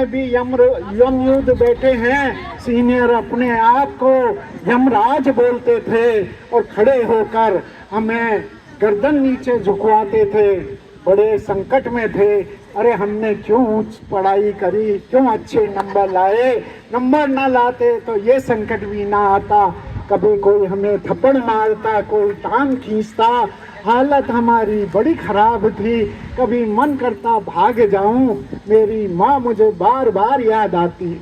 में भी यमयुद्ध बैठे हैं। सीनियर अपने आप को यमराज बोलते थे और खड़े होकर हमें गर्दन नीचे झुकवाते थे। बड़े संकट में थे। अरे हमने क्यों उच्च पढ़ाई करी, क्यों अच्छे नंबर लाए। नंबर ना लाते तो ये संकट भी ना आता। कभी कोई हमें थप्पड़ मारता, कोई टांग खींचता। हालत हमारी बड़ी खराब थी। कभी मन करता भाग जाऊं। मेरी माँ मुझे बार बार याद आती।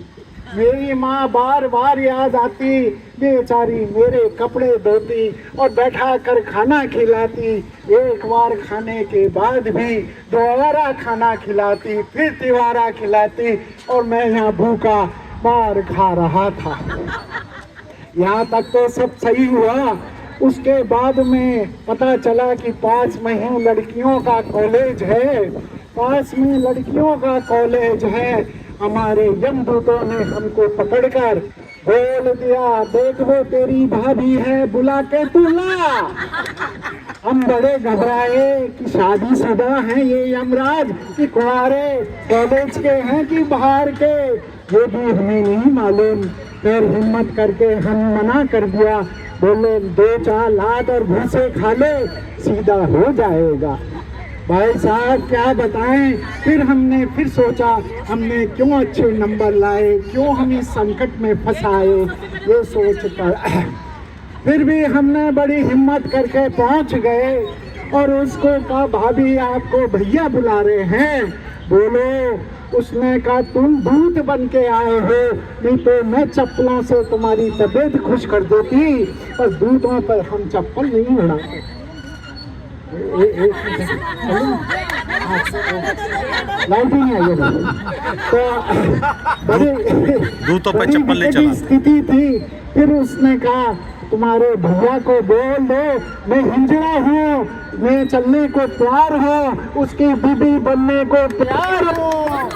मेरी माँ बार बार याद आती। बेचारी मेरे कपड़े धोती और बैठा कर खाना खिलाती। एक बार खाने के बाद भी दोबारा खाना खिलाती, फिर तिबारा खिलाती और मैं यहाँ भूखा मार खा रहा था। यहाँ तक तो सब सही हुआ। उसके बाद में पता चला कि पास में ही लड़कियों का कॉलेज है। पास में लड़कियों का कॉलेज है। हमारे यमदूतों ने हमको पकड़कर बोल दिया, देख वो तेरी भाभी है, बुला के तू ला। हम बड़े घबराए कि शादीशुदा हैं ये यमराज कि कुंवारे, कॉलेज के हैं कि बाहर के, ये भी हमें नहीं मालूम। फिर हिम्मत करके हम मना कर दिया। बोले 2-4 लात और भूसे खा ले, सीधा हो जाएगा। भाई साहब क्या बताएं। फिर हमने फिर सोचा हमने क्यों अच्छे नंबर लाए, क्यों हम इस संकट में फंसाए। ये सोच कर फिर भी हमने बड़ी हिम्मत करके पहुंच गए और उसको कहा भाभी आपको भैया बुला रहे हैं। बोलो। उसने कहा तुम दूत बन के आए हो, नहीं तो मैं चप्पलों से तुम्हारी तबीयत खुश कर देती, पर दूतों पर हम चप्पल नहीं उड़ाते। लाइट ही नहीं आई तो बड़ी स्थिति थी। फिर उसने कहा तुम्हारे भैया को बोल दो मैं हिंजड़ा हूँ, मैं चलने को तैयार हूँ, उसकी बीबी बनने को तैयार हूँ।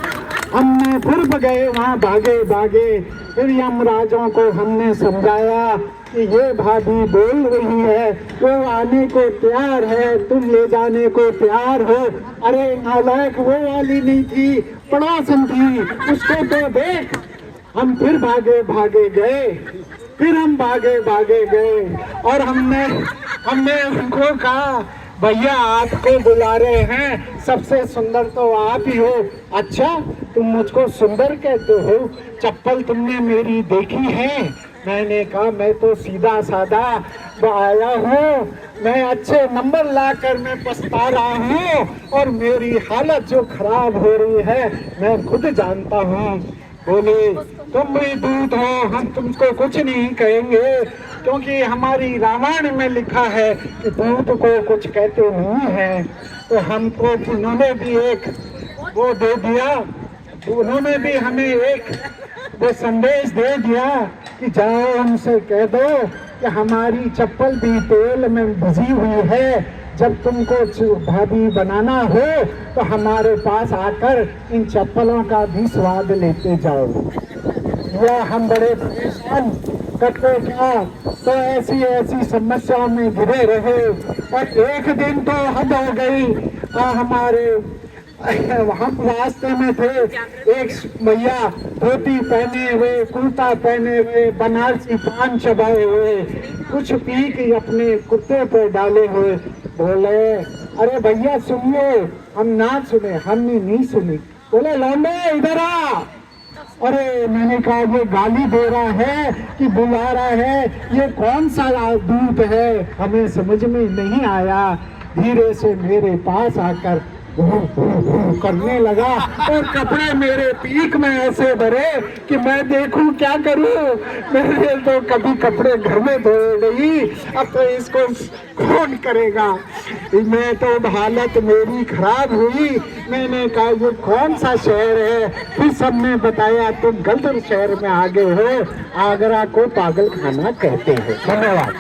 हमने फिर गए वहाँ भागे भागे। फिर यमराजों को हमने समझाया कि ये भाभी बोल रही है, वो आने को तैयार है, तुम ले जाने को तैयार हो। अरे नालायक, वो वाली नहीं थी, पड़ोसन थी, उसको तो देख। हम फिर भागे भागे गए। फिर हम भागे भागे गए और हमने उनको कहा भैया आपको बुला रहे हैं, सबसे सुंदर तो आप ही हो। अच्छा तुम मुझको सुंदर कहते हो, चप्पल तुमने मेरी देखी है? मैंने कहा मैं तो सीधा साधा आया हूँ, मैं अच्छे नंबर लाकर मैं पछता रहा हूँ और मेरी हालत जो खराब हो रही है मैं खुद जानता हूँ। बोले तुम भी दूत हो, हम तुमको कुछ नहीं कहेंगे, क्योंकि हमारी रामायण में लिखा है कि दूत को कुछ कहते नहीं है। तो हमको उन्होंने भी एक वो दे दिया, उन्होंने भी हमें एक वो संदेश दे दिया कि जाओ उनसे कह दो कि हमारी चप्पल भी तेल में भिजी हुई है, जब तुमको भाभी बनाना हो तो हमारे पास आकर इन चप्पलों का भी स्वाद लेते जाओ। या हम बड़े परेशान करते क्या, तो ऐसी ऐसी समस्याओं में घिरे रहे। और एक दिन तो हद हो गई। हमारे हम रास्ते में थे, एक भैया धोती पहने हुए, कुर्ता पहने हुए, बनारसी पान चबाए हुए, कुछ पी के अपने कुत्ते पर डाले हुए, बोले अरे भैया सुनिए। हम ना सुने, हमने नहीं सुनी। बोले लौंडे इधर आ। अरे मैंने कहा ये गाली दे रहा है कि बुला रहा है, ये कौन सा दूत है, हमें समझ में नहीं आया। धीरे से मेरे पास आकर करने लगा और कपड़े मेरे पीठ में ऐसे भरे कि मैं देखूं क्या करूं। मेरे तो कभी कपड़े घर में धोए नहीं, अब तो इसको कौन करेगा। मैं तो हालत मेरी खराब हुई। मैंने कहा ये कौन सा शहर है? फिर सबने बताया तुम गलत शहर में आ गए हो, आगरा को पागल खाना कहते हैं। धन्यवाद।